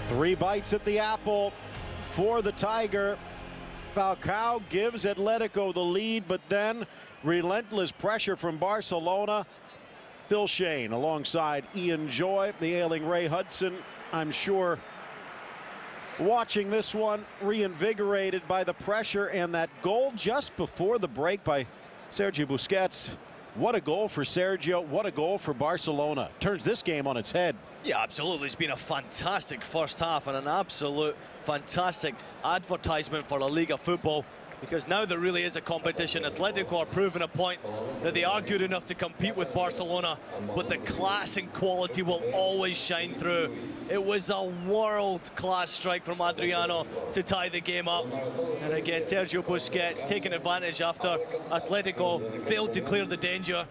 Three bites at the apple for the Tiger. Falcao gives Atletico the lead, but then relentless pressure from Barcelona. Phil Shane alongside Ian Joy, the ailing Ray Hudson, I'm sure watching this one, reinvigorated by the pressure and that goal just before the break by Sergio Busquets. What a goal for Sergio, what a goal for Barcelona. Turns this game on its head. Yeah, absolutely. It's been a fantastic first half and an absolute fantastic advertisement for La Liga football, because now there really is a competition. Atletico are proving a point that they are good enough to compete with Barcelona, but the class and quality will always shine through. It was a world-class strike from Adriano to tie the game up. And again, Sergio Busquets taking advantage after Atletico failed to clear the danger.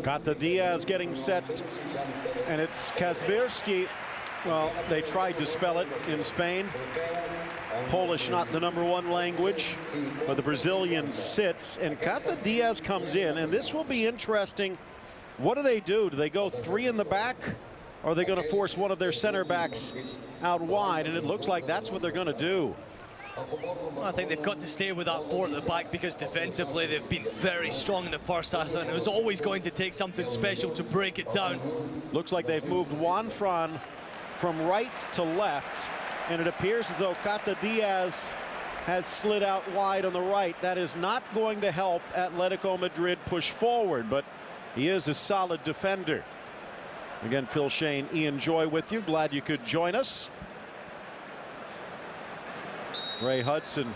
Cata Diaz getting set, and it's Kazmierski. Well, they tried to spell it in Spain. Polish not the #1 language, but the Brazilian sits, and Cata Diaz comes in, and this will be interesting. What do? Do they go three in the back, or are they going to force one of their center backs out wide? And it looks like that's what they're going to do. Well, I think they've got to stay with that four at the back, because defensively they've been very strong in the first half, and it was always going to take something special to break it down. Looks like they've moved Juan Fran from right to left, and it appears as though Cata Diaz has slid out wide on the right. That is not going to help Atletico Madrid push forward, but he is a solid defender. Again, Phil Shane, Ian Joy with you. Glad you could join us. Ray Hudson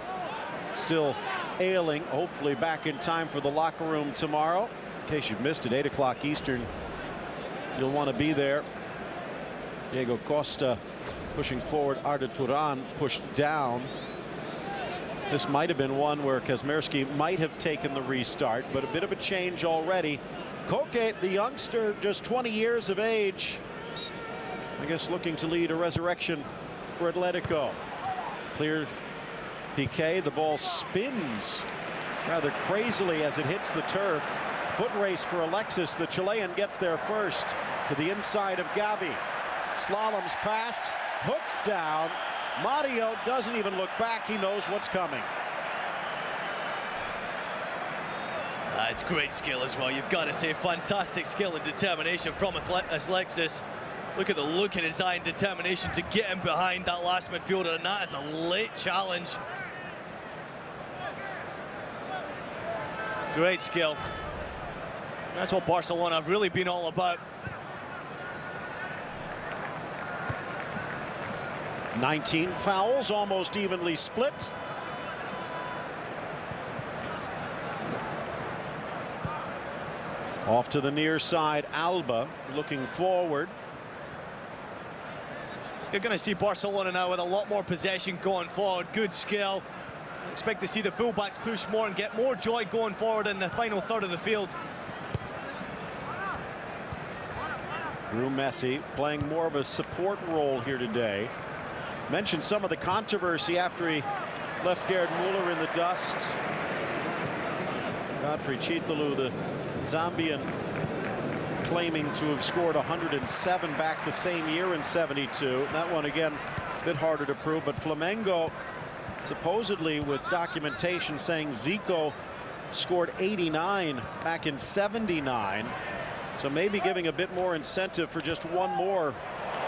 still ailing, hopefully back in time for the locker room tomorrow. In case you've missed it, 8 o'clock Eastern, you'll want to be there. Diego Costa pushing forward, Arda Turan pushed down. This might have been one where Kazmierski might have taken the restart, but a bit of a change already. Koke, the youngster, just 20 years of age, I guess looking to lead a resurrection for Atletico. Clear PK, the ball spins rather crazily as it hits the turf. Foot race for Alexis, the Chilean gets there first to the inside of Gavi. Slaloms past, hooked down. Mario doesn't even look back, he knows what's coming. It's great skill as well, you've got to say. Fantastic skill and determination from Alexis. Look at the look in his eye and determination to get him behind that last midfielder, and that is a late challenge. Great skill. That's what Barcelona have really been all about. 19 fouls, almost evenly split. Off to the near side, Alba looking forward. You're going to see Barcelona now with a lot more possession going forward. Good skill. Expect to see the fullbacks push more and get more joy going forward in the final third of the field. Drew Messi playing more of a support role here today. Mentioned some of the controversy after he left Gerd Muller in the dust. Godfrey Chitalu, the Zambian, claiming to have scored 107 back the same year in '72. That one again a bit harder to prove, but Flamengo supposedly with documentation saying Zico scored 89 back in '79. So maybe giving a bit more incentive for just one more,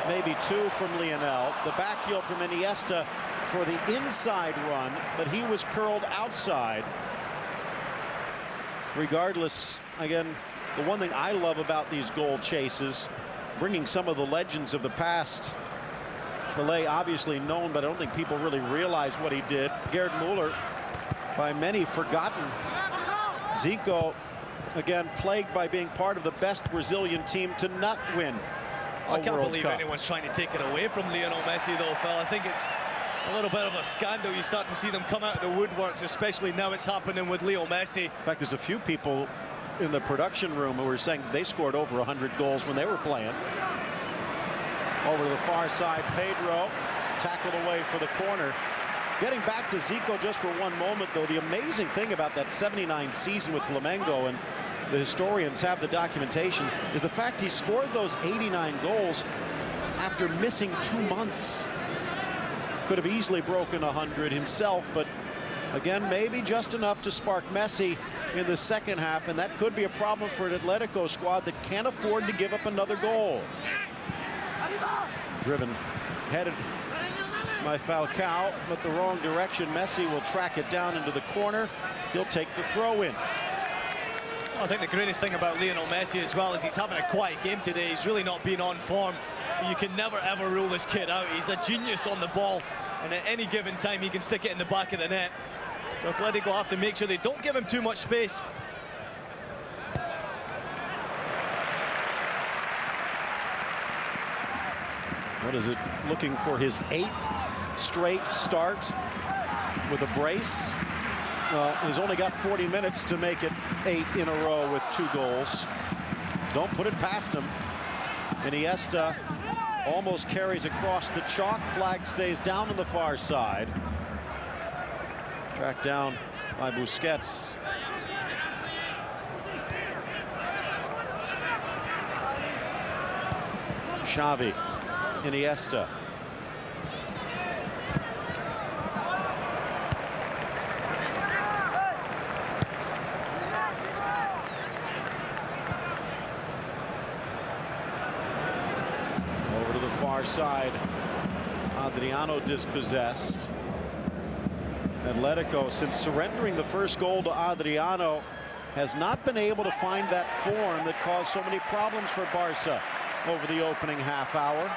maybe two from Lionel. The back heel from Iniesta for the inside run, but he was curled outside. Regardless, again, the one thing I love about these goal chases, bringing some of the legends of the past. Pelé obviously known, but I don't think people really realize what he did. Gerd Muller, by many forgotten. Zico, again, plagued by being part of the best Brazilian team to not win I can't believe anyone's trying to take it away from Lionel Messi though, Phil. I think it's a little bit of a scandal. You start to see them come out of the woodworks, especially now it's happening with Leo Messi. In fact, there's a few people in the production room who were saying that they scored over 100 goals when they were playing. Over to the far side, Pedro tackled away for the corner. Getting back to Zico just for one moment, though, the amazing thing about that '79 season with Flamengo, and the historians have the documentation, is the fact he scored those 89 goals after missing 2 months. Could have easily broken 100 himself, but again, maybe just enough to spark Messi in the second half, and that could be a problem for an Atletico squad that can't afford to give up another goal. Driven, headed by Falcao, but the wrong direction. Messi will track it down into the corner. He'll take the throw in. Well, I think the greatest thing about Lionel Messi as well is he's having a quiet game today. He's really not been on form. You can never ever rule this kid out. He's a genius on the ball, and at any given time he can stick it in the back of the net. So Atletico have to make sure they don't give him too much space. What is it? Looking for his 8th straight start with a brace. He's only got 40 minutes to make it 8 in a row with 2 goals. Don't put it past him. Iniesta almost carries across the chalk. Flag stays down on the far side. Tracked down by Busquets. Xavi, Iniesta. Over to the far side. Adriano dispossessed. Atletico, since surrendering the first goal to Adriano, has not been able to find that form that caused so many problems for Barca over the opening half hour.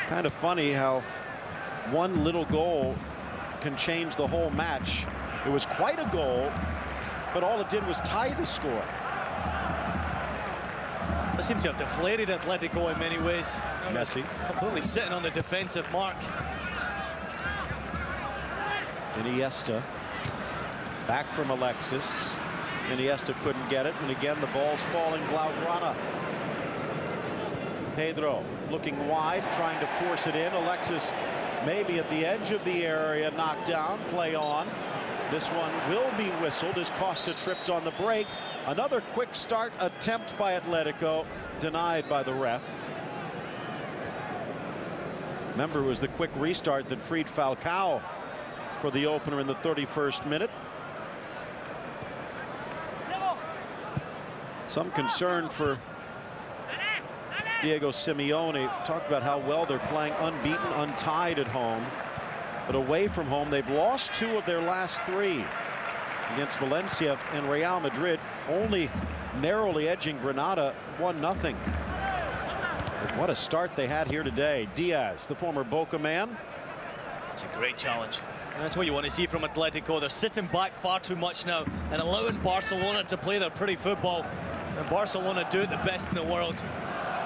Kind of funny how one little goal can change the whole match. It was quite a goal, but all it did was tie the score. They seem to have deflated Atletico in many ways. Messi. Completely sitting on the defensive mark. Iniesta. Back from Alexis. Iniesta couldn't get it, and again the ball's falling Blaugrana. Pedro looking wide, trying to force it in. Alexis maybe at the edge of the area, knocked down, play on. This one will be whistled as Costa tripped on the break. Another quick start attempt by Atletico, denied by the ref. Remember, it was the quick restart that freed Falcao for the opener in the 31st minute. Some concern for Diego Simeone. Talked about how well they're playing unbeaten, untied at home. But away from home, they've lost 2 of their last 3 against Valencia and Real Madrid, only narrowly edging Granada 1-0. What a start they had here today. Diaz, the former Boca man. It's a great challenge. And that's what you want to see from Atletico. They're sitting back far too much now and allowing Barcelona to play their pretty football. And Barcelona do it the best in the world.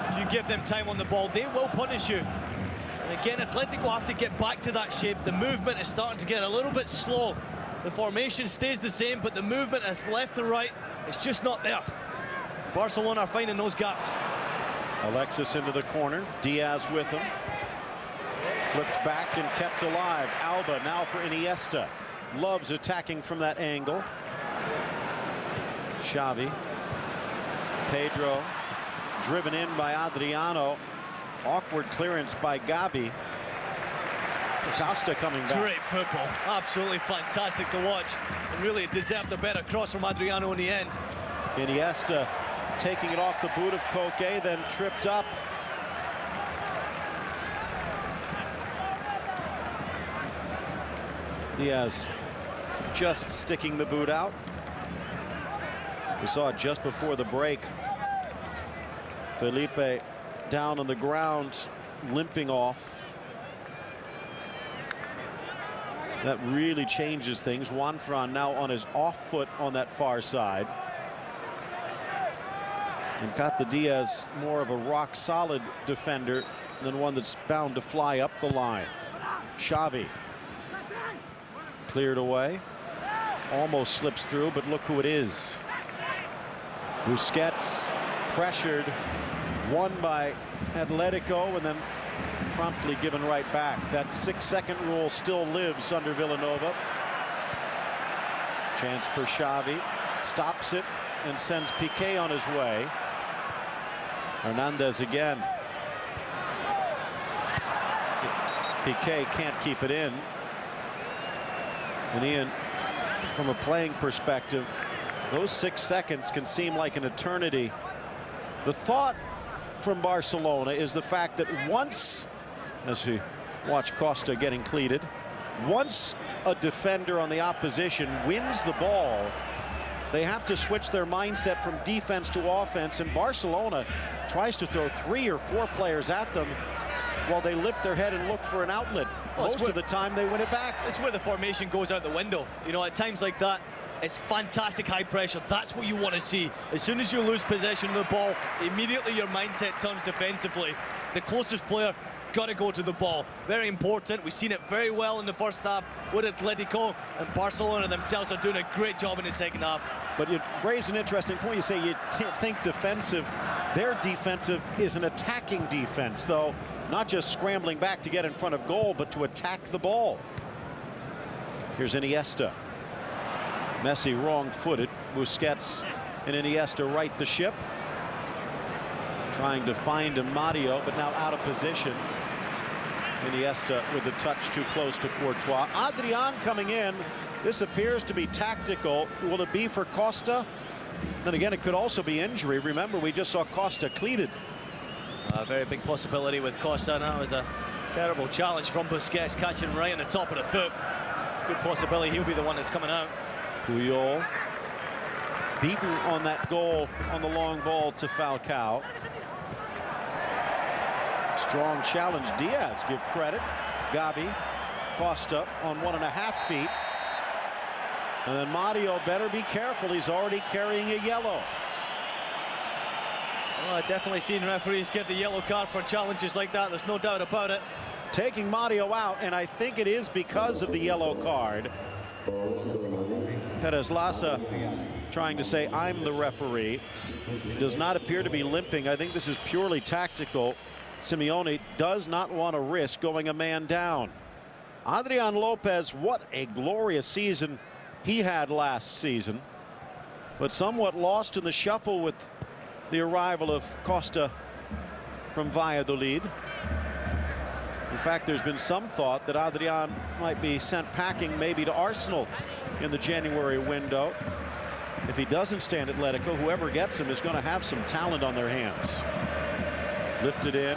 If you give them time on the ball, they will punish you. And again, Atletico have to get back to that shape. The movement is starting to get a little bit slow. The formation stays the same, but the movement is left to right. It's just not there. Barcelona are finding those gaps. Alexis into the corner. Diaz with him. Flipped back and kept alive. Alba now for Iniesta. Loves attacking from that angle. Xavi. Pedro. Driven in by Adriano. Awkward clearance by Gabi. Costa coming back. Great football. Absolutely fantastic to watch. And really it deserved a better cross from Adriano in the end. Iniesta taking it off the boot of Koke, then tripped up. Diaz just sticking the boot out. We saw it just before the break. Felipe down on the ground, limping off. That really changes things. Juanfran now on his off foot on that far side. And Cata Diaz more of a rock-solid defender than one that's bound to fly up the line. Xavi cleared away. Almost slips through, but look who it is. Busquets pressured, won by Atletico, and then promptly given right back. That 6-second rule still lives under Villanova. Chance for Xavi. Stops it and sends Piqué on his way. Hernandez again. Piqué can't keep it in. And Ian, from a playing perspective, those 6 seconds can seem like an eternity. The thought from Barcelona is the fact that once, as we watch Costa getting cleated, once a defender on the opposition wins the ball, they have to switch their mindset from defense to offense, and Barcelona tries to throw 3 or 4 players at them while they lift their head and look for an outlet. Most of the time they win it back. It's where the formation goes out the window. You know, at times like that, it's fantastic high pressure. That's what you want to see. As soon as you lose possession of the ball, immediately your mindset turns defensively. The closest player got to go to the ball. Very important. We've seen it very well in the first half with Atletico, and Barcelona themselves are doing a great job in the second half. But you raise an interesting point. You say you think defensive. Their defensive is an attacking defense, though, not just scrambling back to get in front of goal, but to attack the ball. Here's Iniesta. Messi wrong-footed. Busquets and Iniesta right the ship. Trying to find a Mario, but now out of position. Iniesta with the touch too close to Courtois. Adrian coming in. This appears to be tactical. Will it be for Costa? Then again, it could also be injury. Remember, we just saw Costa cleated. A very big possibility with Costa. That was a terrible challenge from Busquets, catching right on the top of the foot. Good possibility he'll be the one that's coming out. Puyol beaten on that goal on the long ball to Falcao. Strong challenge. Diaz, give credit. Gabi, Costa on 1.5 feet. And then Mario better be careful. He's already carrying a yellow. Well, I've definitely seen referees get the yellow card for challenges like that. There's no doubt about it. Taking Mario out, and I think it is because of the yellow card. Perez Lassa trying to say, I'm the referee. Does not appear to be limping. I think this is purely tactical. Simeone does not want to risk going a man down. Adrian Lopez, what a glorious season he had last season, but somewhat lost in the shuffle with the arrival of Costa from Valladolid. In fact, there's been some thought that Adrian might be sent packing maybe to Arsenal in the January window. If he doesn't stand at Atletico, whoever gets him is going to have some talent on their hands. Lifted in.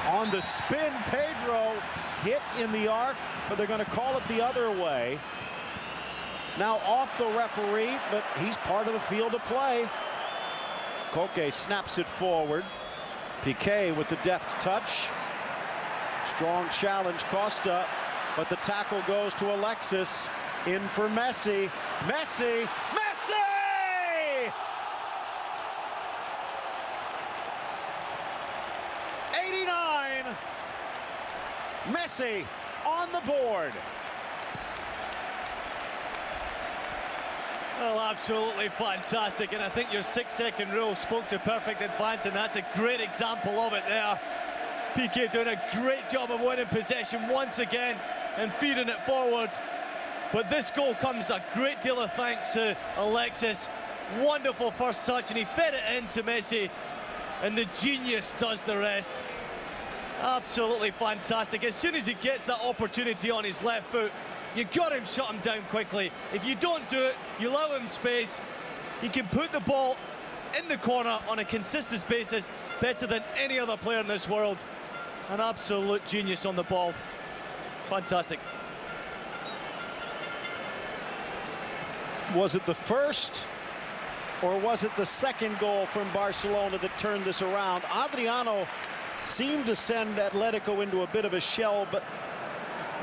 On the spin, Pedro hit in the arc, but they're going to call it the other way. Now off the referee, but he's part of the field of play. Koke snaps it forward. Piqué with the deft touch. Strong challenge, Costa, but the tackle goes to Alexis. In for Messi. Messi! Messi! 89. Messi on the board. Well, absolutely fantastic, and I think your 6-second rule spoke to perfect advance, and that's a great example of it there. Piqué doing a great job of winning possession once again and feeding it forward. But this goal comes a great deal of thanks to Alexis. Wonderful first touch, and he fed it into Messi, and the genius does the rest. Absolutely fantastic. As soon as he gets that opportunity on his left foot, you got him, shut him down quickly. If you don't do it, you allow him space. He can put the ball in the corner on a consistent basis, better than any other player in this world. An absolute genius on the ball. Fantastic. Was it the first or was it the second goal from Barcelona that turned this around? Adriano seemed to send Atletico into a bit of a shell, but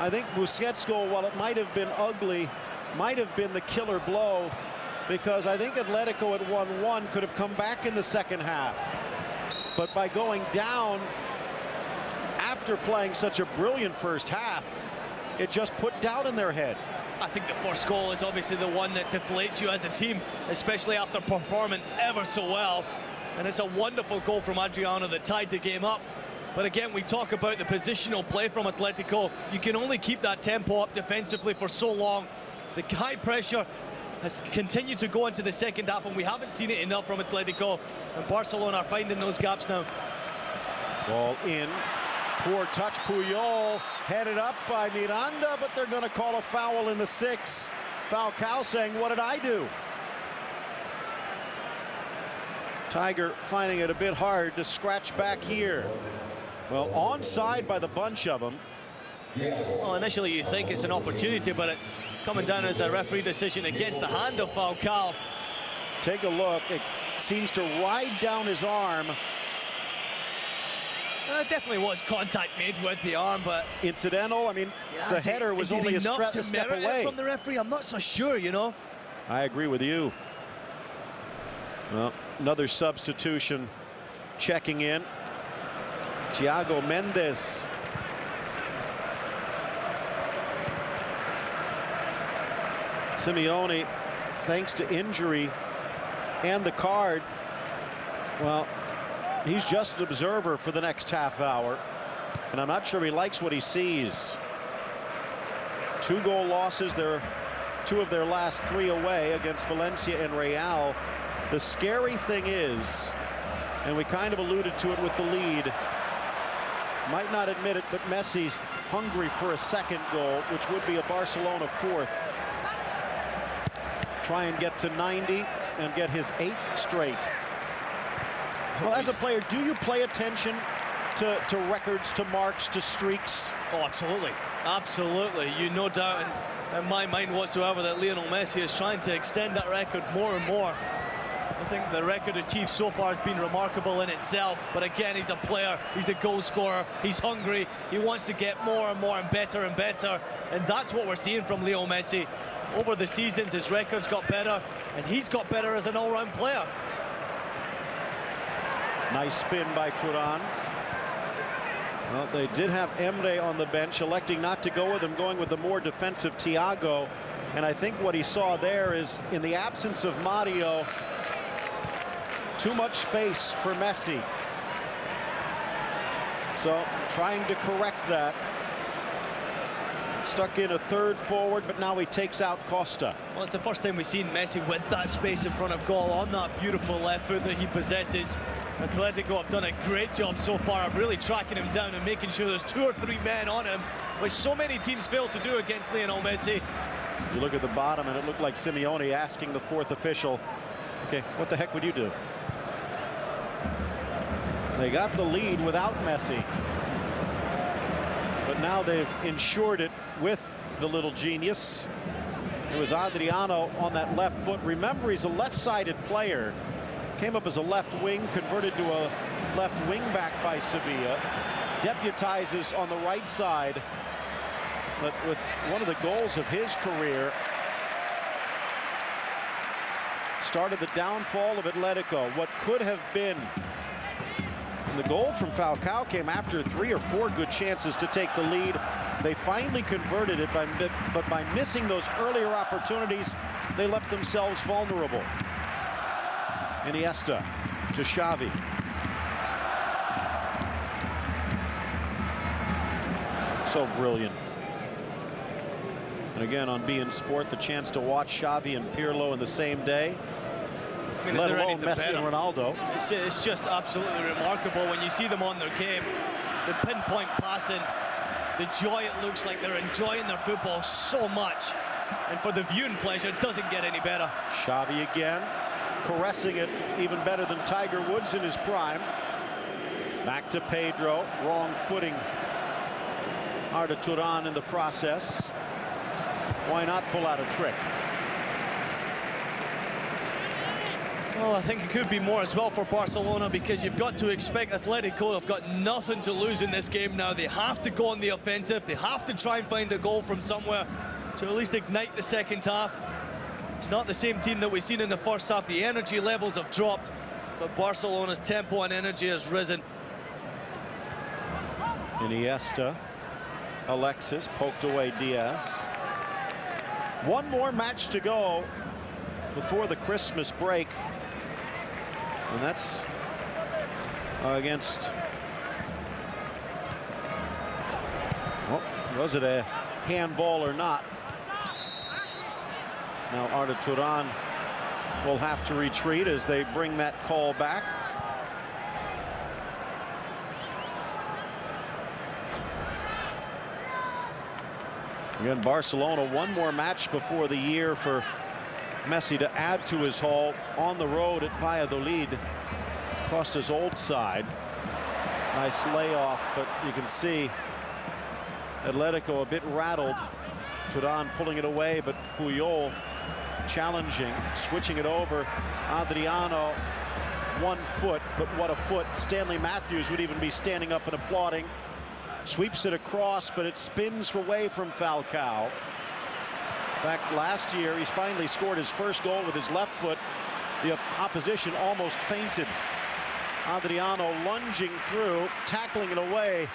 I think Busquets' goal, while it might have been ugly, might have been the killer blow, because I think Atletico at 1-1 could have come back in the second half. But by going down after playing such a brilliant first half, it just put doubt in their head. I think the first goal is obviously the one that deflates you as a team, especially after performing ever so well. And it's a wonderful goal from Adriano that tied the game up. But again, we talk about the positional play from Atletico. You can only keep that tempo up defensively for so long. The high pressure has continued to go into the second half, and we haven't seen it enough from Atletico, and Barcelona are finding those gaps now. Ball in. Poor touch. Puyol headed up by Miranda, but they're going to call a foul in the 6. Falcao saying, what did I do? Tiger finding it a bit hard to scratch back here. Well, onside by the bunch of them. Well, initially you think it's an opportunity, but it's coming down as a referee decision against the hand of Falcao. Take a look. It seems to ride down his arm. Definitely was contact made with the arm, but incidental. I mean, the header was only a step away from the referee. I'm not so sure, you know. I agree with you. Well, another substitution checking in. Thiago Mendes. Simeone, thanks to injury and the card, well, he's just an observer for the next half hour, and I'm not sure he likes what he sees. 2 goal losses. They're 2 of their last 3 away against Valencia and Real. The scary thing is, and we kind of alluded to it with the lead, might not admit it, but Messi's hungry for a second goal, which would be a Barcelona 4th. Try and get to 90 and get his 8th straight. Well, as a player, do you pay attention to records, to marks, to streaks? Oh, absolutely. Absolutely. You no doubt in my mind whatsoever that Lionel Messi is trying to extend that record more and more. I think the record achieved so far has been remarkable in itself. But again, he's a player. He's a goal scorer. He's hungry. He wants to get more and more and better and better. And that's what we're seeing from Leo Messi. Over the seasons, his records got better, and he's got better as an all-round player. Nice spin by Turan. Well, they did have Emre on the bench, electing not to go with him, going with the more defensive Thiago. And I think what he saw there is, in the absence of Mario, too much space for Messi. So trying to correct that. Stuck in a 3rd forward, but now he takes out Costa. Well, it's the first time we've seen Messi with that space in front of goal on that beautiful left foot that he possesses. Atletico have done a great job so far of really tracking him down and making sure there's 2 or 3 men on him, which so many teams fail to do against Lionel Messi. You look at the bottom, and it looked like Simeone asking the 4th official, okay, what the heck would you do? They got the lead without Messi. But now they've ensured it with the little genius. It was Adriano on that left foot. Remember, he's a left-sided player. Came up as a left wing, converted to a left wing back by Sevilla. Deputizes on the right side. But with one of the goals of his career, started the downfall of Atletico. What could have been. And the goal from Falcao came after 3 or 4 good chances to take the lead. They finally converted it, but by missing those earlier opportunities, they left themselves vulnerable. Iniesta to Xavi. So brilliant. And again, on beIN Sport, the chance to watch Xavi and Pirlo in the same day. I mean, let alone Messi and Ronaldo. It's just absolutely remarkable when you see them on their game. The pinpoint passing, the joy it looks like they're enjoying their football so much. And for the viewing pleasure, it doesn't get any better. Xavi again, caressing it even better than Tiger Woods in his prime. Back to Pedro, wrong footing. Arda Turan in the process. Why not pull out a trick? Well, I think it could be more as well for Barcelona, because you've got to expect Atletico have got nothing to lose in this game now. They have to go on the offensive. They have to try and find a goal from somewhere to at least ignite the second half. It's not the same team that we've seen in the first half. The energy levels have dropped, but Barcelona's tempo and energy has risen. Iniesta, Alexis poked away Diaz. One more match to go before the Christmas break. And that's against, well, was it a handball or not? Now Arda Turan will have to retreat as they bring that call back. Again, Barcelona, one more match before the year for Messi to add to his haul on the road at Valladolid. Costa's old side. Nice layoff, but you can see Atletico a bit rattled. Turan pulling it away, but Puyol challenging, switching it over. Adriano, 1 foot, but what a foot. Stanley Matthews would even be standing up and applauding. Sweeps it across, but it spins away from Falcao. In fact, last year, he's finally scored his first goal with his left foot. The opposition almost fainted. Adriano lunging through, tackling it away.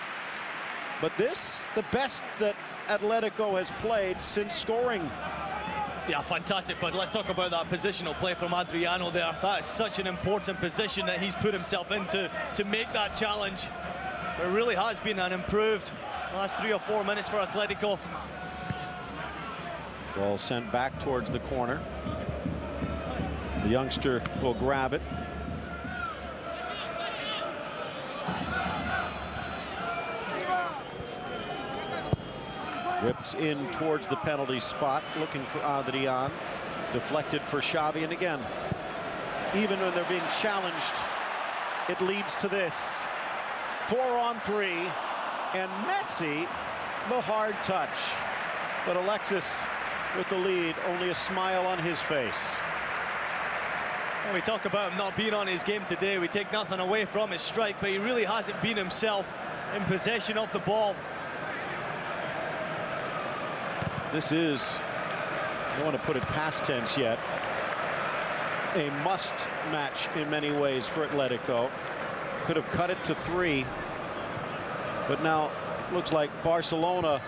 But this, the best that Atletico has played since scoring. Yeah, fantastic, but let's talk about that positional play from Adriano there. That is such an important position that he's put himself into to make that challenge. It really has been an improved last 3 or 4 minutes for Atletico. Ball sent back towards the corner. The youngster will grab it. Whips in towards the penalty spot, looking for Adrian. Deflected for Xavi, and again, even when they're being challenged, it leads to this. 4 on 3, and Messi, the hard touch. But Alexis with the lead, only a smile on his face. When we talk about him not being on his game today, we take nothing away from his strike, but he really hasn't been himself in possession of the ball. This is, I don't want to put it past tense yet, a must match in many ways for Atletico. Could have cut it to 3, but now looks like Barcelona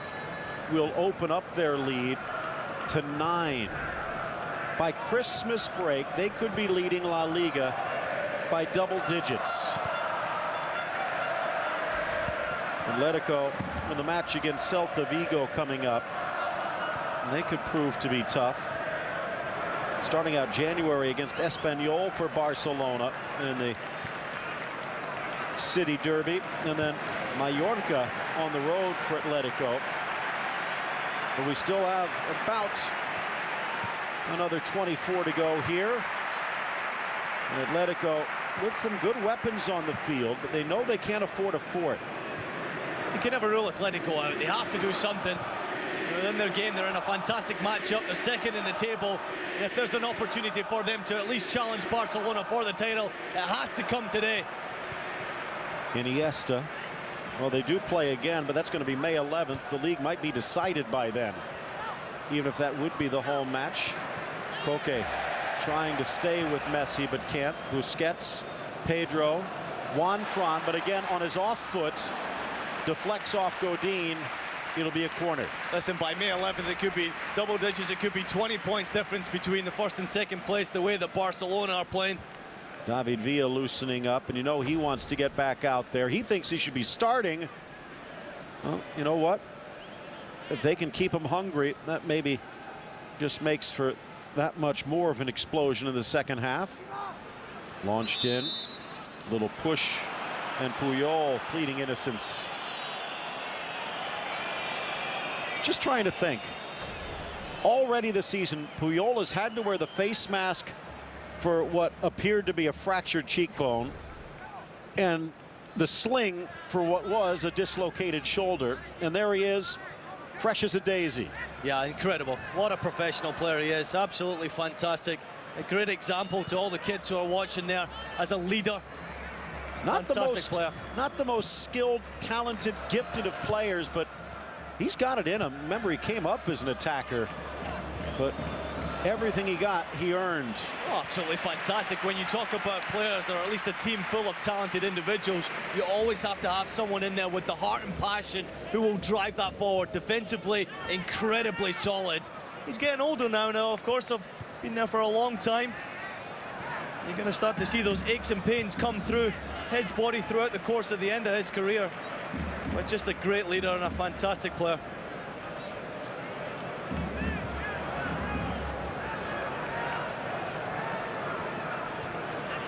will open up their lead to 9. By Christmas break, they could be leading La Liga by double digits. Atletico in the match against Celta Vigo coming up. They could prove to be tough. Starting out January against Espanyol for Barcelona in the City Derby, and then Mallorca on the road for Atletico. But we still have about another 24 to go here. And Atletico with some good weapons on the field, but they know they can't afford a 4th. You can never rule Atletico out. They have to do something. In their game, they're in a fantastic matchup. They're second in the table. And if there's an opportunity for them to at least challenge Barcelona for the title, it has to come today. Iniesta. Well, they do play again, but that's going to be May 11th. The league might be decided by then, even if that would be the home match. Koke trying to stay with Messi, but can't. Busquets, Pedro, Juan Fran, but again on his off foot, deflects off Godin. It'll be a corner. Listen, by May 11th, it could be double digits. It could be 20 points difference between the first and second place, the way that Barcelona are playing. David Villa loosening up, and you know he wants to get back out there. He thinks he should be starting. Well, you know what? If they can keep him hungry, that maybe just makes for that much more of an explosion in the second half. Launched in, little push, and Puyol pleading innocence. Just trying to think. Already this season, Puyol has had to wear the face mask for what appeared to be a fractured cheekbone, and the sling for what was a dislocated shoulder. And there he is, fresh as a daisy. Yeah, incredible. What a professional player he is. Absolutely fantastic. A great example to all the kids who are watching there as a leader. Fantastic player. Not the most skilled, talented, gifted of players, but he's got it in him. Remember, he came up as an attacker, but everything he got, he earned. Oh, absolutely fantastic. When you talk about players, or at least a team full of talented individuals, you always have to have someone in there with the heart and passion who will drive that forward. Defensively, incredibly solid. He's getting older now, of course, I've been there for a long time. You're going to start to see those aches and pains come through his body throughout the course of the end of his career. But just a great leader and a fantastic player.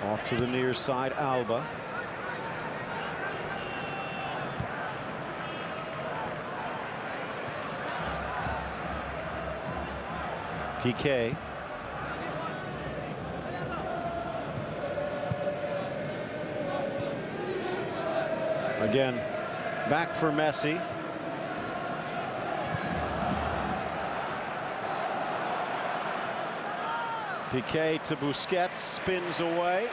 Off to the near side, Alba. Piqué. Again, back for Messi. Piqué to Busquets, spins away.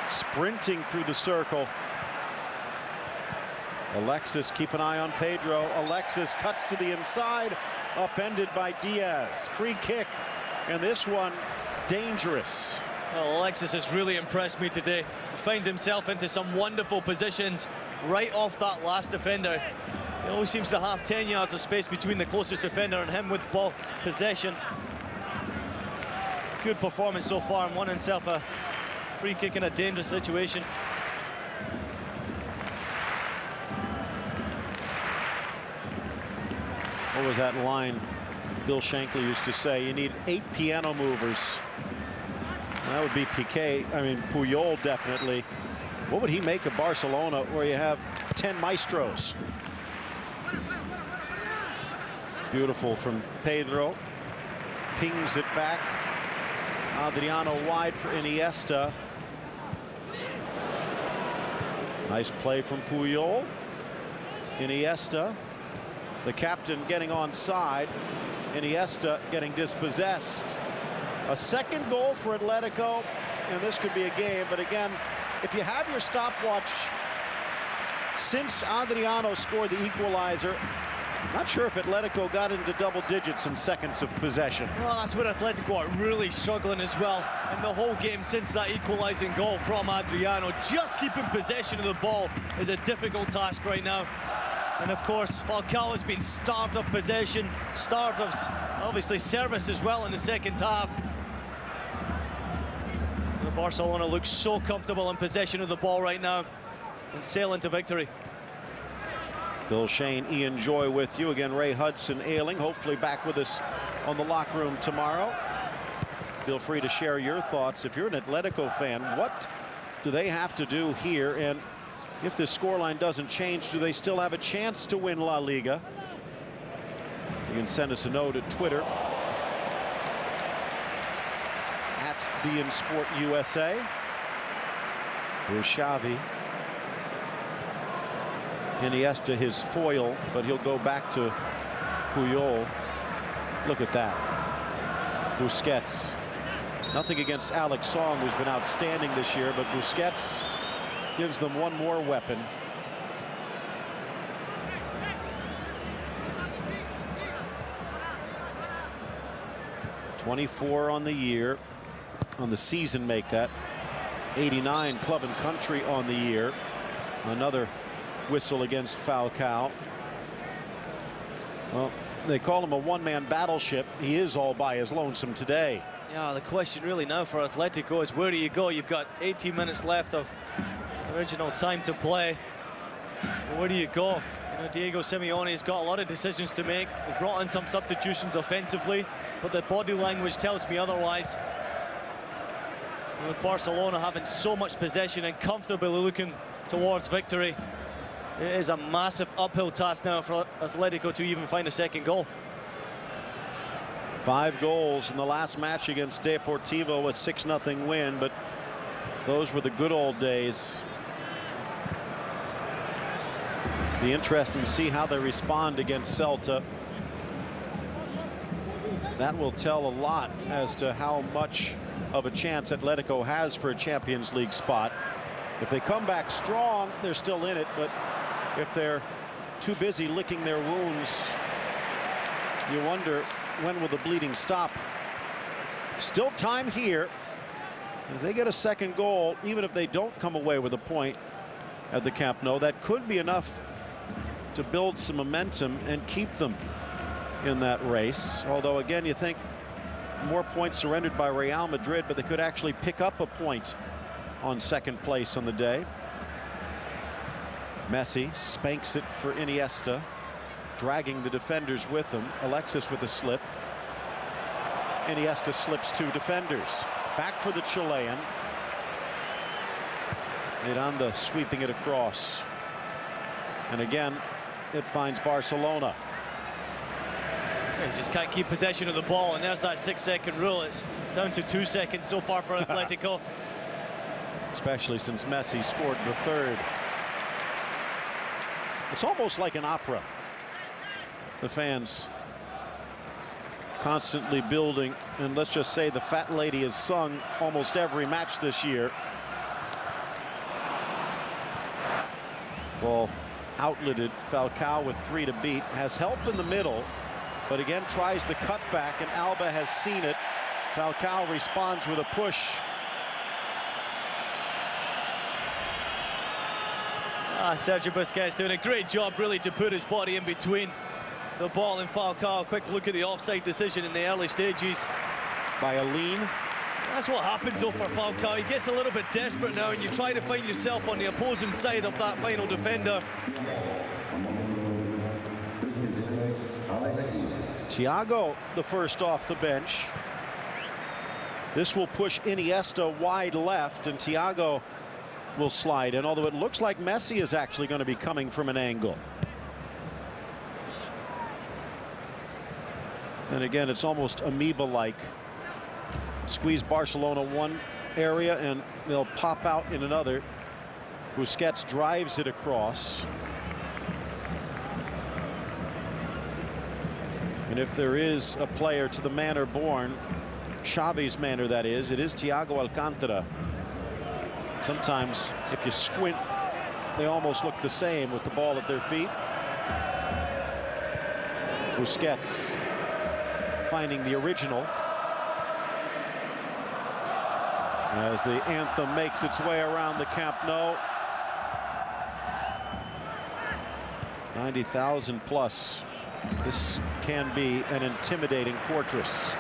Sprinting through the circle. Alexis, keep an eye on Pedro. Alexis cuts to the inside, upended by Diaz. Free kick, and this one dangerous. Well, Alexis has really impressed me today. He finds himself into some wonderful positions right off that last defender. He always seems to have 10 yards of space between the closest defender and him with ball possession. Good performance so far, and won himself a free kick in a dangerous situation. What was that line Bill Shankly used to say? You need 8 piano movers. And that would be Piqué. I mean, Puyol definitely. What would he make of Barcelona where you have 10 maestros? Beautiful from Pedro. Pings it back. Adriano wide for Iniesta. Nice play from Puyol. Iniesta, the captain, getting onside. Iniesta getting dispossessed. A second goal for Atletico, and this could be a game. But again, if you have your stopwatch, since Adriano scored the equalizer, not sure if Atletico got into double digits in seconds of possession. Well, that's where Atletico are really struggling as well. And the whole game since that equalizing goal from Adriano, just keeping possession of the ball is a difficult task right now. And of course, Falcao has been starved of possession, starved of obviously service as well in the second half. The Barcelona looks so comfortable in possession of the ball right now and sailing to victory. Bill Shane, Ian Joy with you. Again, Ray Hudson ailing, hopefully back with us on the locker room tomorrow. Feel free to share your thoughts. If you're an Atletico fan, what do they have to do here? And if the scoreline doesn't change, do they still have a chance to win La Liga? You can send us a note at Twitter @beIN Sport USA. Here's Xavi. Iniesta, his foil, but he'll go back to Puyol. Look at that. Busquets. Nothing against Alex Song, who's been outstanding this year, but Busquets gives them one more weapon. .24 on the year, on the season make that. 89 club and country on the year. Another whistle against Falcao. Well, they call him a one-man battleship. He is all by his lonesome today. Yeah, the question really now for Atletico is where do you go? You've got 18 minutes left of original time to play. Where do you go? You know, Diego Simeone has got a lot of decisions to make. He brought in some substitutions offensively, but the body language tells me otherwise. And with Barcelona having so much possession and comfortably looking towards victory, it is a massive uphill task now for Atletico to even find a second goal. 5 goals in the last match against Deportivo, a 6-0 win, but those were the good old days. Be interesting to see how they respond against Celta. That will tell a lot as to how much of a chance Atletico has for a Champions League spot. If they come back strong, they're still in it, but if they're too busy licking their wounds, you wonder, when will the bleeding stop? Still time here. If they get a second goal, even if they don't come away with a point at the Camp Nou, that could be enough to build some momentum and keep them in that race. Although, again, you think more points surrendered by Real Madrid, but they could actually pick up a point on second place on the day. Messi spanks it for Iniesta, dragging the defenders with him. Alexis with a slip. Iniesta slips two defenders. Back for the Chilean. Miranda sweeping it across. And again, it finds Barcelona. He just can't keep possession of the ball, and there's that 6-second rule. It's down to 2 seconds so far for Atletico. Especially since Messi scored the third. It's almost like an opera. The fans constantly building, and let's just say the Fat Lady has sung almost every match this year. Ball outletted. Falcao with 3 to beat. Has help in the middle, but again tries the cutback, and Alba has seen it. Falcao responds with a push. Sergio Busquets doing a great job really to put his body in between the ball and Falcao. Quick look at the offside decision in the early stages. By a lean. That's what happens though for Falcao. He gets a little bit desperate now, and you try to find yourself on the opposing side of that final defender. Thiago, the first off the bench. This will push Iniesta wide left, and Thiago will slide in, although it looks like Messi is actually going to be coming from an angle. And again, it's almost amoeba-like. Squeeze Barcelona one area, and they'll pop out in another. Busquets drives it across. And if there is a player to the manner born, Xavi's manner that is, it is Thiago Alcantara. Sometimes if you squint, they almost look the same with the ball at their feet. Busquets finding the original as the anthem makes its way around the Camp Nou. 90,000 plus. This can be an intimidating fortress.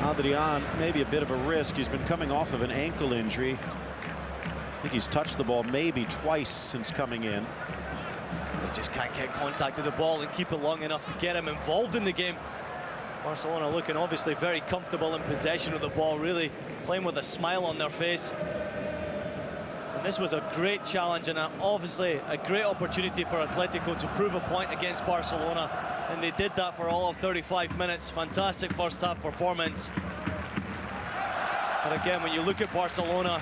Adrian, maybe a bit of a risk. He's been coming off of an ankle injury. I think he's touched the ball maybe twice since coming in. They just can't get contact with the ball and keep it long enough to get him involved in the game. Barcelona looking obviously very comfortable in possession of the ball, really playing with a smile on their face. And this was a great challenge, and obviously a great opportunity for Atletico to prove a point against Barcelona. And they did that for all of 35 minutes. Fantastic first half performance. But again, when you look at Barcelona,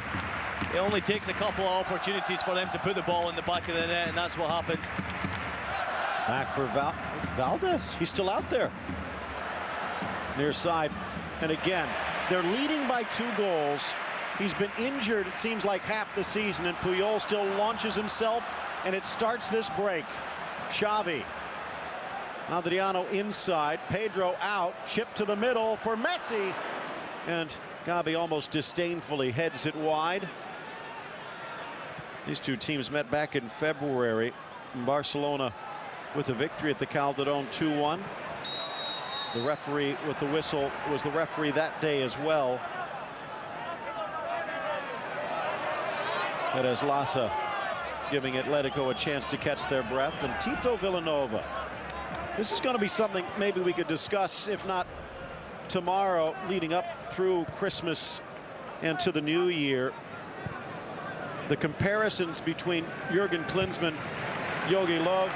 it only takes a couple of opportunities for them to put the ball in the back of the net, and that's what happened. Back for Valdez. He's still out there. Near side. And again, they're leading by 2 goals. He's been injured, it seems like, half the season, and Puyol still launches himself, and it starts this break. Xavi. Adriano inside, Pedro out, chip to the middle for Messi, and Gabi almost disdainfully heads it wide. These two teams met back in February. Barcelona with a victory at the Calderon 2-1. The referee with the whistle was the referee that day as well. Perez Lassa giving Atletico a chance to catch their breath, and Tito Villanova. This is going to be something maybe we could discuss, if not tomorrow, leading up through Christmas and to the new year. The comparisons between Jurgen Klinsmann, Jogi Löw,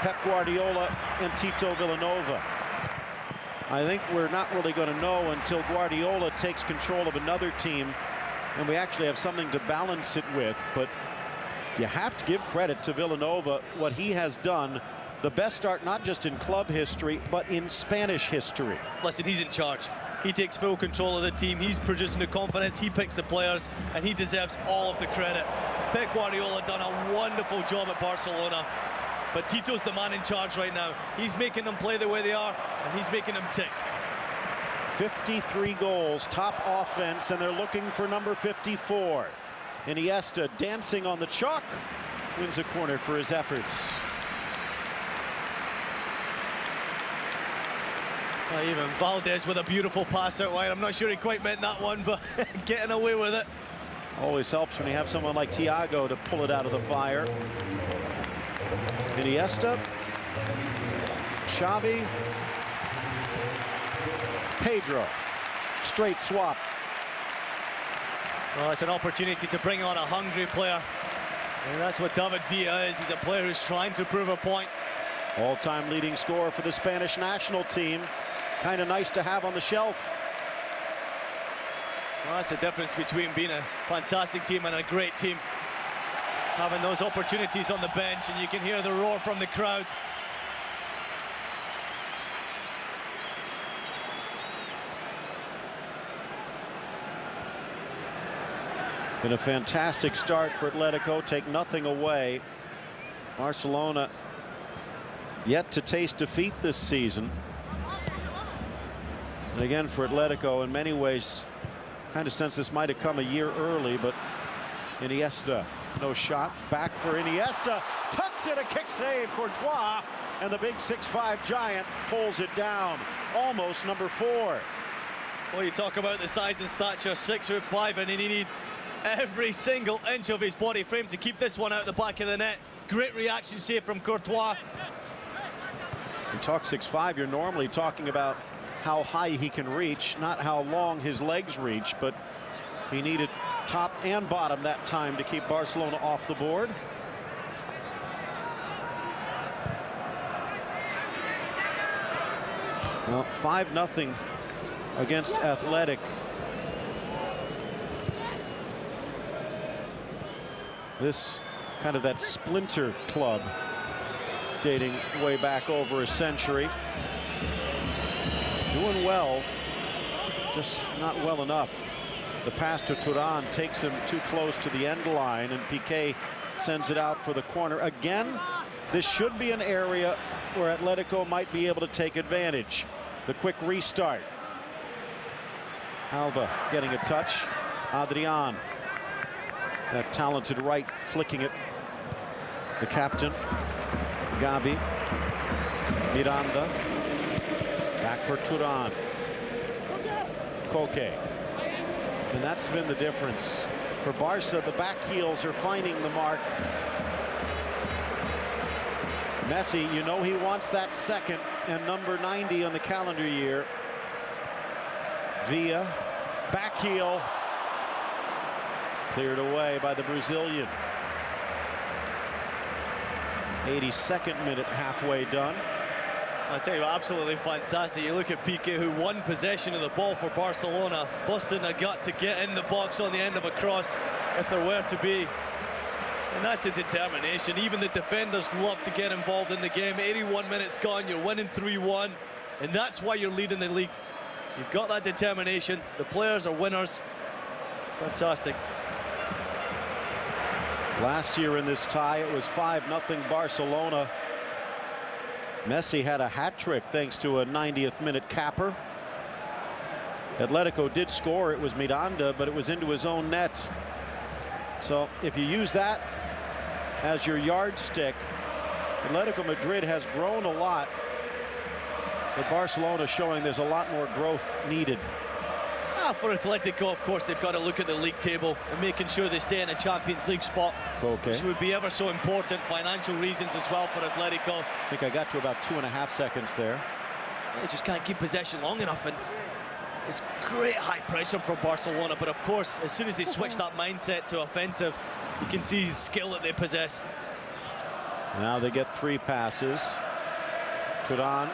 Pep Guardiola, and Tito Villanova. I think we're not really going to know until Guardiola takes control of another team and we actually have something to balance it with. But you have to give credit to Villanova, what he has done. The best start not just in club history, but in Spanish history. Listen, he's in charge. He takes full control of the team. He's producing the confidence. He picks the players, and he deserves all of the credit. Pep Guardiola done a wonderful job at Barcelona, but Tito's the man in charge right now. He's making them play the way they are, and he's making them tick. 53 goals, top offense, and they're looking for number 54. Iniesta dancing on the chalk, wins a corner for his efforts. Even Valdez with a beautiful pass out wide. I'm not sure he quite meant that one, but getting away with it. Always helps when you have someone like Thiago to pull it out of the fire. Iniesta Xavi. Pedro. Straight swap. Well, it's an opportunity to bring on a hungry player. And that's what David Villa is. He's a player who's trying to prove a point. All-time leading scorer for the Spanish national team. Kind of nice to have on the shelf. Well, that's the difference between being a fantastic team and a great team. Having those opportunities on the bench, and you can hear the roar from the crowd. Been a fantastic start for Atletico. Take nothing away. Barcelona yet to taste defeat this season. And again, for Atletico, in many ways, kind of sense this might have come a year early, but Iniesta, no shot. Back for Iniesta. Tucks it, a kick save, Courtois. And the big 6'5" giant pulls it down. Almost number 4. Well, you talk about the size and stature, 6'5", and he needed every single inch of his body frame to keep this one out the back of the net. Great reaction save from Courtois. You talk 6'5", you're normally talking about how high he can reach, not how long his legs reach, but he needed top and bottom that time to keep Barcelona off the board. Well, 5-0 against Athletic. This kind of that splinter club dating way back over a century. Doing well, just not well enough. The pass to Turan takes him too close to the end line, and Piqué sends it out for the corner. Again, this should be an area where Atletico might be able to take advantage. The quick restart. Alba getting a touch. Adrian, that talented right, flicking it. The captain, Gabi. Miranda. Back for Turan. Koke. And that's been the difference. For Barca, the back heels are finding the mark. Messi, you know he wants that second and number 90 on the calendar year. Villa, back heel. Cleared away by the Brazilian. 82nd minute, halfway done. I tell you, absolutely fantastic. You look at Piqué, who won possession of the ball for Barcelona, busting a gut to get in the box on the end of a cross, if there were to be. And that's the determination. Even the defenders love to get involved in the game. 81 minutes gone, you're winning 3-1, and that's why you're leading the league. You've got that determination. The players are winners. Fantastic. Last year in this tie, it was 5-0 Barcelona. Messi had a hat trick thanks to a 90th minute capper. Atletico did score. It was Miranda, but it was into his own net. So if you use that as your yardstick, Atletico Madrid has grown a lot, but Barcelona showing there's a lot more growth needed. For Atletico, of course, they've got to look at the league table and making sure they stay in a Champions League spot, which would be ever so important. Financial reasons as well for Atletico. I think I got to about 2.5 seconds there. They just can't keep possession long enough, and it's great high pressure from Barcelona. But of course, as soon as they switch that mindset to offensive, you can see the skill that they possess. Now they get 3 passes. Turan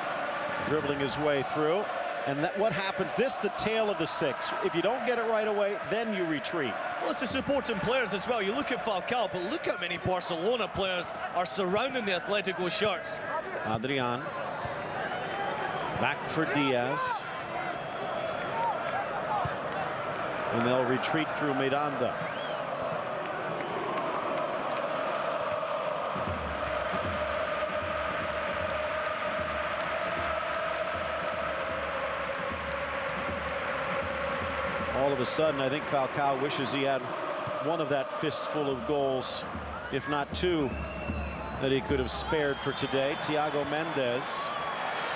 dribbling his way through. And that what happens, this the tail of the 6. If you don't get it right away, then you retreat. Well, it's the supporting players as well. You look at Falcao, but look how many Barcelona players are surrounding the Atletico shirts. Adrian. Back for Diaz. And they'll retreat through Miranda. All of a sudden, I think Falcao wishes he had one of that fistful of goals, if not 2, that he could have spared for today. Thiago Mendes,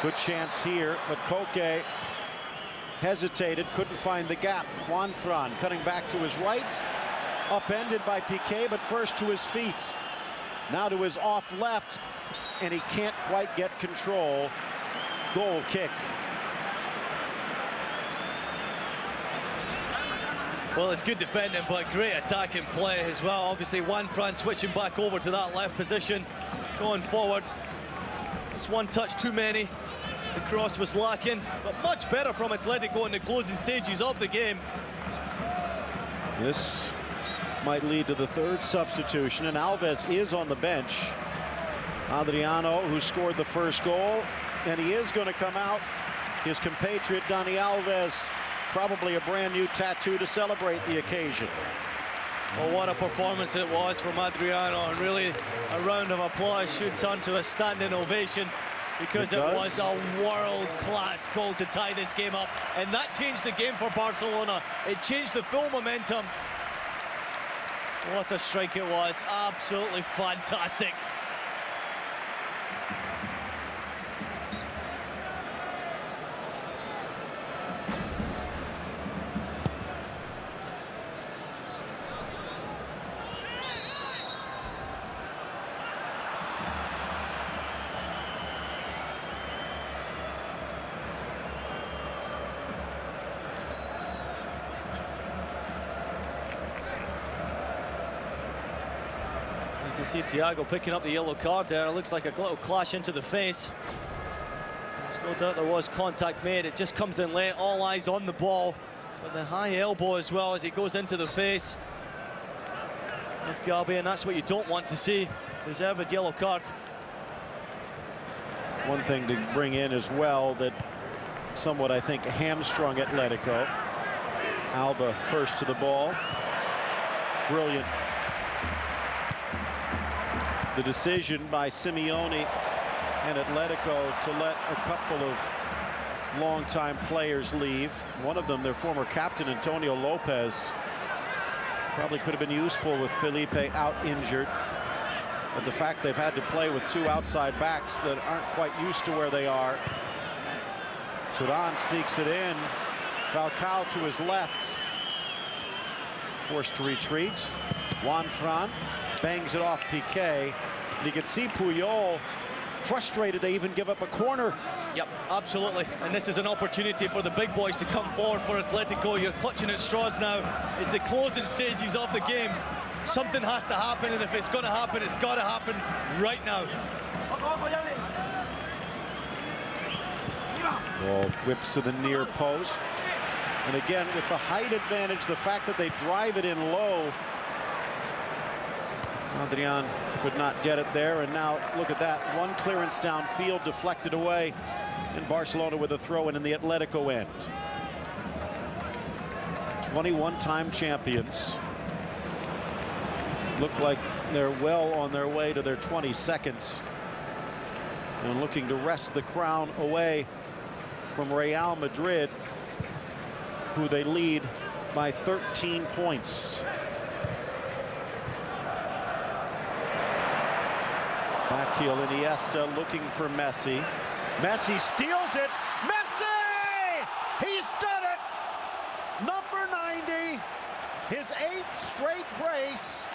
good chance here, but Koke hesitated, couldn't find the gap. Juanfran cutting back to his right, upended by Piqué, but first to his feet. Now to his off left, and he can't quite get control. Goal kick. Well, it's good defending, but great attacking play as well. Obviously, Juanfran switching back over to that left position, going forward. It's one touch too many. The cross was lacking, but much better from Atletico in the closing stages of the game. This might lead to the third substitution, and Alves is on the bench. Adriano, who scored the first goal, and he is going to come out. His compatriot, Dani Alves, probably a brand new tattoo to celebrate the occasion. Well, what a performance it was from Adriano, and really a round of applause should turn to a standing ovation, because it was a world-class goal to tie this game up, and that changed the game for Barcelona. It changed the full momentum. What a strike it was, absolutely fantastic. You can see Thiago picking up the yellow card there. It looks like a little clash into the face. There's no doubt there was contact made. It just comes in late, all eyes on the ball. But the high elbow as well as he goes into the face of Gabi, and that's what you don't want to see. Deserved yellow card. One thing to bring in as well that somewhat, I think, hamstrung Atletico. Alba first to the ball. Brilliant. The decision by Simeone and Atletico to let a couple of longtime players leave. One of them, their former captain, Antonio Lopez, probably could have been useful with Felipe out injured. But the fact they've had to play with two outside backs that aren't quite used to where they are. Turan sneaks it in. Falcao to his left. Forced to retreat. Juanfran bangs it off Piqué. And you can see Puyol frustrated they even give up a corner. Yep, absolutely. And this is an opportunity for the big boys to come forward for Atletico. You're clutching at straws now. It's the closing stages of the game. Something has to happen, and if it's going to happen, it's got to happen right now. Ball whips to the near post. And again, with the height advantage, the fact that they drive it in low, Adrian could not get it there, and now look at that. One clearance downfield deflected away, and Barcelona with a throw-in in the Atletico end. 21-time champions. Look like they're well on their way to their 22nd, and looking to wrest the crown away from Real Madrid, who they lead by 13 points. Back heel Iniesta looking for Messi. Messi steals it. Messi! He's done it! Number 90, his 8th straight brace.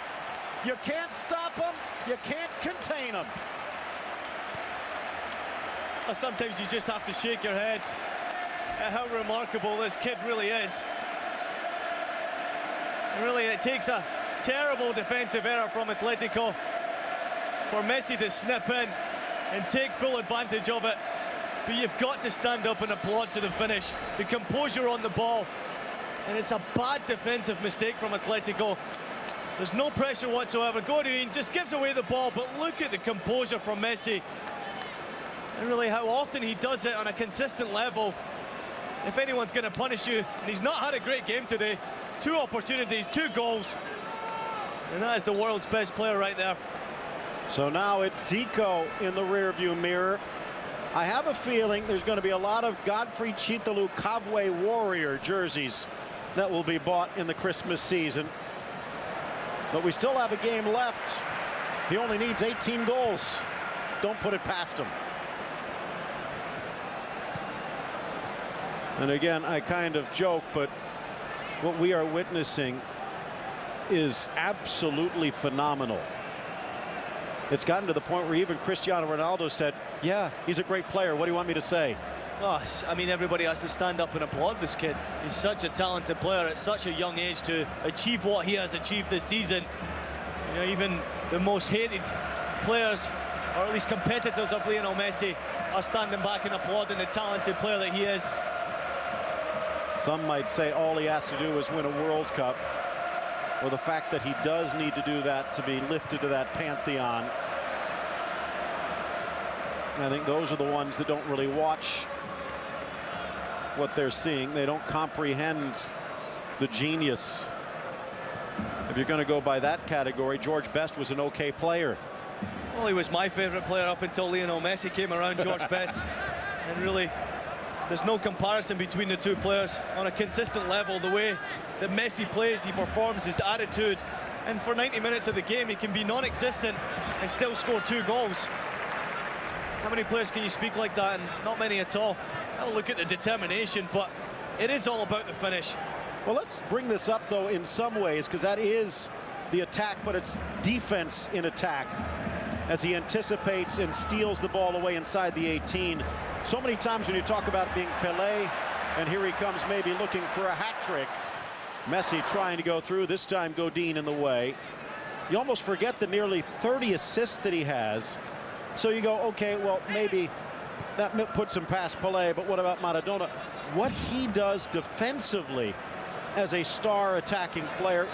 You can't stop him. You can't contain him. Well, sometimes you just have to shake your head at how remarkable this kid really is. Really, it takes a terrible defensive error from Atletico for Messi to snip in and take full advantage of it. But you've got to stand up and applaud to the finish. The composure on the ball. And it's a bad defensive mistake from Atletico. There's no pressure whatsoever. Godin just gives away the ball, but look at the composure from Messi. And really how often he does it on a consistent level. If anyone's going to punish you, and he's not had a great game today. 2 opportunities, 2 goals. And that is the world's best player right there. So now it's Zico in the rearview mirror. I have a feeling there's going to be a lot of Godfrey Chitalu Kabwe Warrior jerseys that will be bought in the Christmas season. But we still have a game left. He only needs 18 goals. Don't put it past him. And again, I kind of joke, but what we are witnessing is absolutely phenomenal. It's gotten to the point where even Cristiano Ronaldo said, yeah, he's a great player. What do you want me to say? Oh, I mean, everybody has to stand up and applaud this kid. He's such a talented player at such a young age to achieve what he has achieved this season. You know, even the most hated players, or at least competitors of Lionel Messi, are standing back and applauding the talented player that he is. Some might say all he has to do is win a World Cup, or the fact that he does need to do that to be lifted to that pantheon. I think those are the ones that don't really watch what they're seeing. They don't comprehend the genius. If you're going to go by that category, George Best was an okay player. Well, he was my favorite player up until Lionel Messi came around, George Best. And really, there's no comparison between the two players on a consistent level. The way that Messi plays, he performs, his attitude, and for 90 minutes of the game he can be non-existent and still score 2 goals. How many players can you speak like that? And not many at all. I'll look at the determination, but it is all about the finish. Well, let's bring this up though in some ways, because that is the attack, but it's defense in attack as he anticipates and steals the ball away inside the 18. So many times when you talk about being Pelé, and here he comes maybe looking for a hat trick. Messi trying to go through, this time Godin in the way. You almost forget the nearly 30 assists that he has. So you go, okay, well, maybe that puts him past Pelé, but what about Maradona? What he does defensively as a star attacking player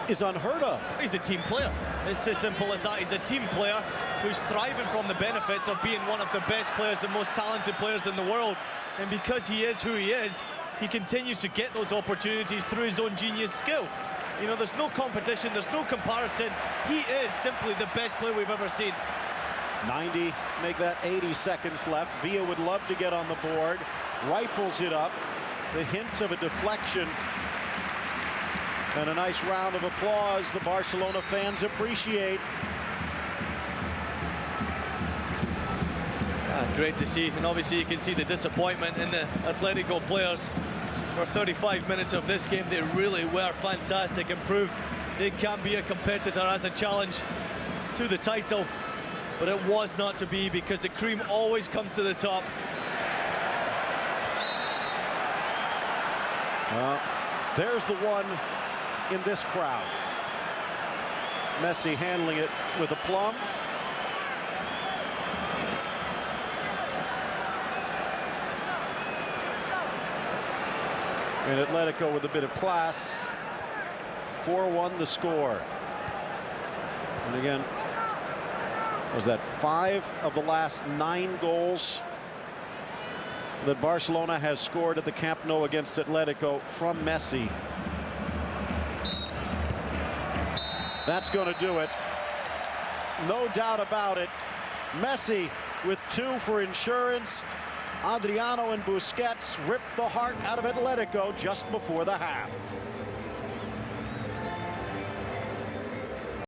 is unheard of. He's a team player. It's as simple as that. He's a team player who's thriving from the benefits of being one of the best players and most talented players in the world. And because he is who he is, he continues to get those opportunities through his own genius skill. You know, there's no competition, there's no comparison. He is simply the best player we've ever seen. 90, make that 80 seconds left. Villa would love to get on the board. Rifles it up. The hint of a deflection. And a nice round of applause the Barcelona fans appreciate. Great to see, and obviously you can see the disappointment in the Atletico players. For 35 minutes of this game, they really were fantastic and proved they can be a competitor as a challenge to the title. But it was not to be, because the cream always comes to the top. Well, there's the one in this crowd. Messi handling it with aplomb. And Atletico with a bit of class. 4-1 the score. And again, was that 5 of the last 9 goals that Barcelona has scored at the Camp Nou against Atletico from Messi. That's going to do it. No doubt about it. Messi with 2 for insurance. Adriano and Busquets ripped the heart out of Atletico just before the half.